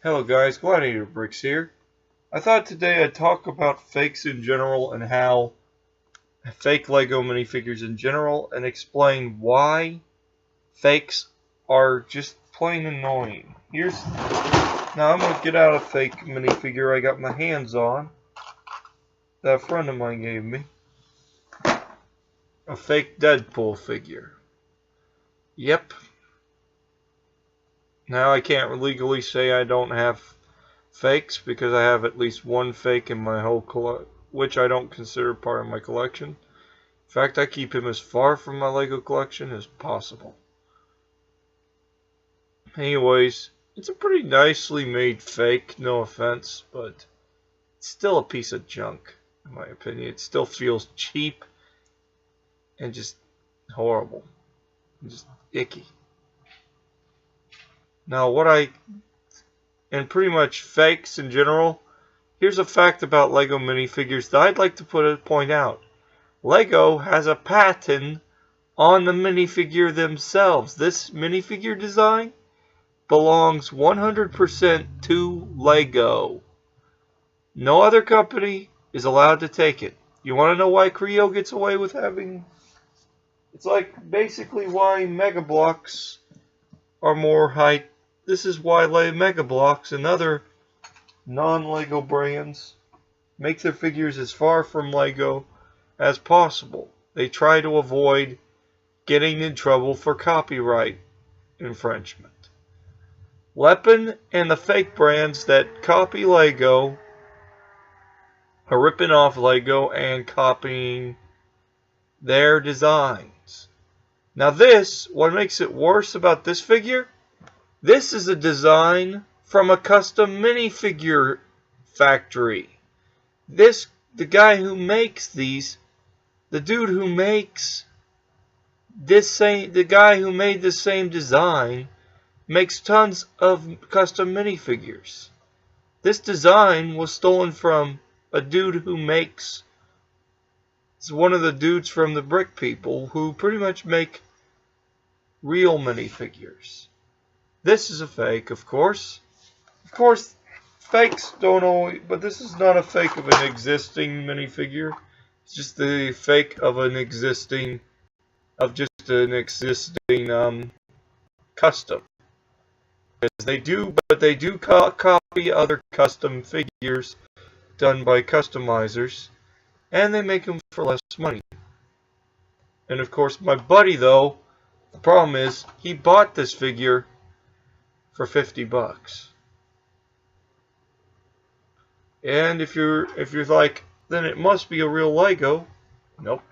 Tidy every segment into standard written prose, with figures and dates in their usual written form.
Hello guys, Gladiator Bricks here. I thought today I'd talk about fakes in general and how fake Lego minifigures in general and explain why fakes are just plain annoying. Now I'm going to get out a fake minifigure I got my hands on that a friend of mine gave me. A fake Deadpool figure. Yep. Now I can't legally say I don't have fakes because I have at least one fake in my whole collection, which I don't consider part of my collection. In fact, I keep him as far from my Lego collection as possible. Anyways, it's a pretty nicely made fake, no offense, but it's still a piece of junk, in my opinion. It still feels cheap and just horrible. And just icky. Now, and pretty much fakes in general, here's a fact about Lego minifigures that I'd like to point out. Lego has a patent on the minifigure themselves. This minifigure design belongs 100% to Lego. No other company is allowed to take it. You want to know why Creo gets away with having... It's like basically why Mega Bloks are more high. This is why Mega Bloks and other non-Lego brands make their figures as far from Lego as possible. They try to avoid getting in trouble for copyright infringement. Lepin and the fake brands that copy Lego are ripping off Lego and copying their designs. Now what makes it worse about this figure? This is a design from a custom minifigure factory. The guy who makes these, the guy who made this same design makes tons of custom minifigures. This design was stolen from a dude who makes, it's one of the dudes from the Brick People who pretty much make real minifigures. This is a fake, of course. Of course, fakes don't always... But this is not a fake of an existing minifigure. It's just the fake of an existing... custom. Because they do copy other custom figures done by customizers. And they make them for less money. And of course, my buddy, though, the problem is, he bought this figure for $50. And if you're like, then it must be a real Lego. Nope.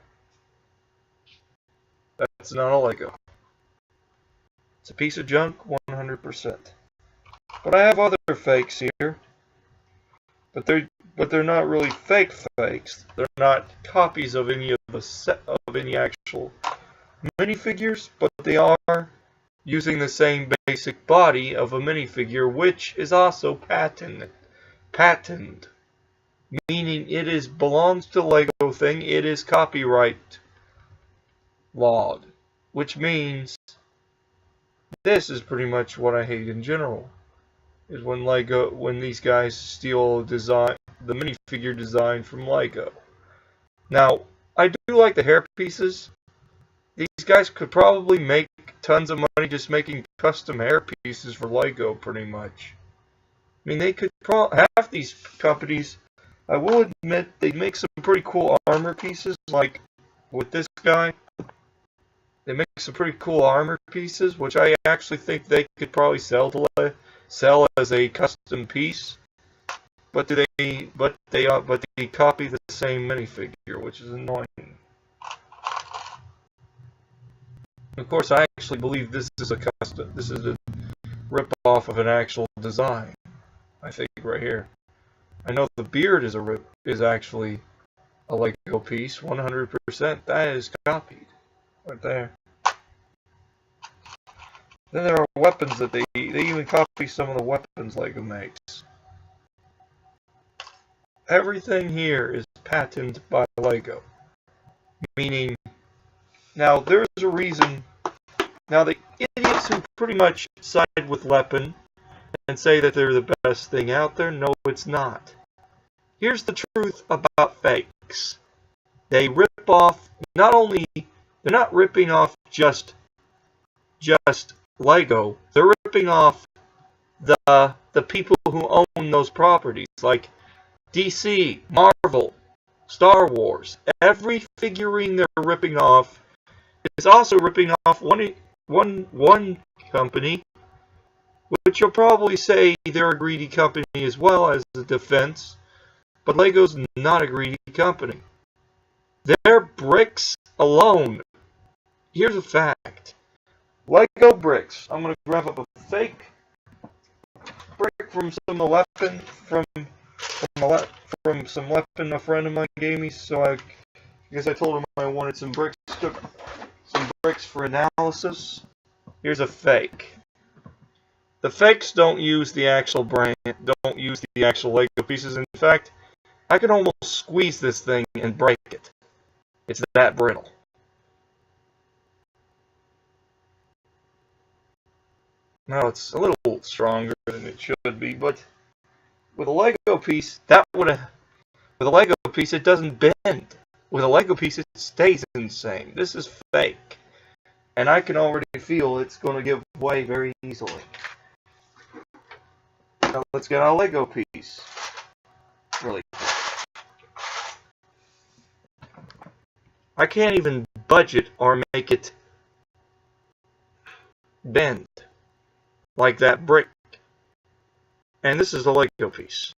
That's not a Lego. It's a piece of junk, 100%. But I have other fakes here. But they're not really fakes. They're not copies of any actual minifigures, but they are using the same basic body of a minifigure, which is also patented, meaning it belongs to Lego thing. It is copyright lawed, which means this is pretty much what I hate in general. Is when these guys steal the minifigure design from Lego. Now, I do like the hair pieces. These guys could probably make tons of money just making custom hair pieces for Lego, pretty much. I mean, they could half these companies, I will admit, they make some pretty cool armor pieces, like with this guy. They make some pretty cool armor pieces, which I actually think they could probably sell as a custom piece. But they copy the same minifigure, which is annoying. Of course, I actually believe this is a rip-off of an actual design. I think right here. I know the beard is actually a Lego piece, 100%. That is copied right there. Then there are weapons that they even copy some of the weapons Lego makes. Everything here is patented by Lego, meaning. Now, there's a reason. Now, the idiots who pretty much side with Lepin and say that they're the best thing out there. No, it's not. Here's the truth about fakes. They rip off, not only, they're not ripping off just Lego. They're ripping off the people who own those properties, like DC, Marvel, Star Wars. Every figurine they're ripping off is also ripping off one company, which you'll probably say they're a greedy company as well as a defense, but Lego's not a greedy company. Their bricks alone. Here's a fact. Lego bricks. I'm going to grab up a fake brick from some weapon from some weapon a friend of mine gave me. So I guess I told him I wanted some bricks for analysis. Here's a fake. The fakes don't use the actual brand, don't use the actual Lego pieces. In fact, I can almost squeeze this thing and break it. It's that brittle. Now it's a little stronger than it should be, but with a Lego piece, with a Lego piece it doesn't bend. With a Lego piece it stays insane. This is fake. And I can already feel it's going to give way very easily. Now let's get our Lego piece. Really. I can't even budge it or make it bend like that brick. And this is the Lego piece.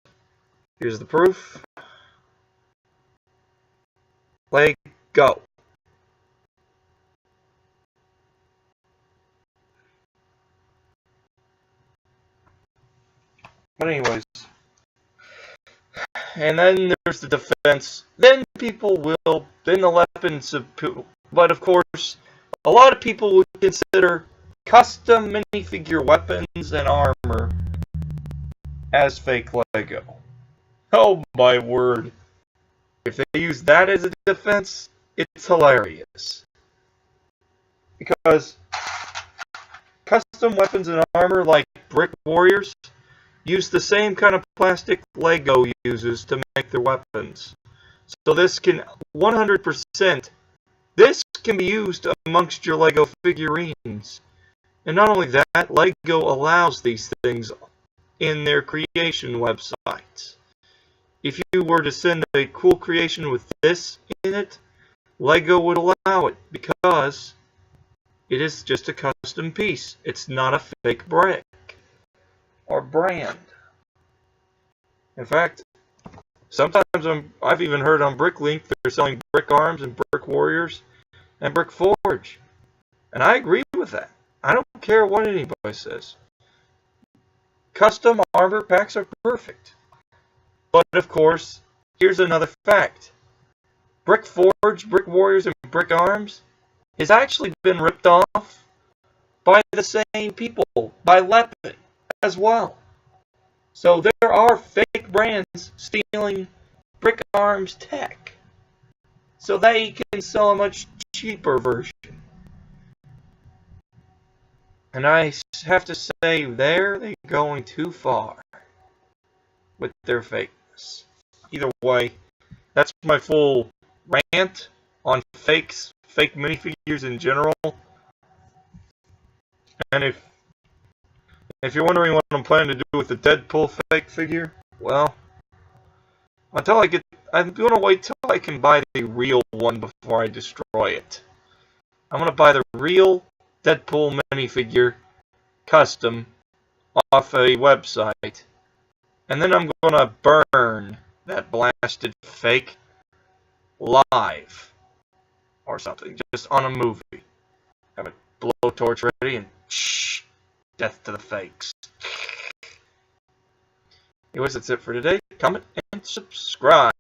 Here's the proof. Lego. But anyways, and then there's the defense. Then the weapons, but of course, a lot of people would consider custom minifigure weapons and armor as fake Lego. Oh my word. If they use that as a defense, it's hilarious. Because custom weapons and armor like Brick Warriors use the same kind of plastic Lego uses to make their weapons. So this can 100%, this can be used amongst your Lego figurines. And not only that, Lego allows these things in their creation websites. If you were to send a cool creation with this in it, Lego would allow it because it is just a custom piece. It's not a fake brick or brand. In fact, sometimes I've even heard on BrickLink they're selling Brick Arms and Brick Warriors and Brick Forge. And I agree with that. I don't care what anybody says. Custom armor packs are perfect. But of course, here's another fact. Brick Forge, Brick Warriors, and Brick Arms has actually been ripped off by the same people, by Lepin as well. So there are fake brands stealing Brick Arms tech. So they can sell a much cheaper version. And I have to say, they're going too far with their fakeness. Either way, that's my full rant on fake minifigures in general. And if you're wondering what I'm planning to do with the Deadpool fake figure, well, I'm going to wait till I can buy the real one before I destroy it. I'm going to buy the real Deadpool minifigure custom off a website. And then I'm going to burn that blasted fake live or something, just on a movie. Have a blowtorch ready and death to the fakes. Anyways, that's it for today. Comment and subscribe.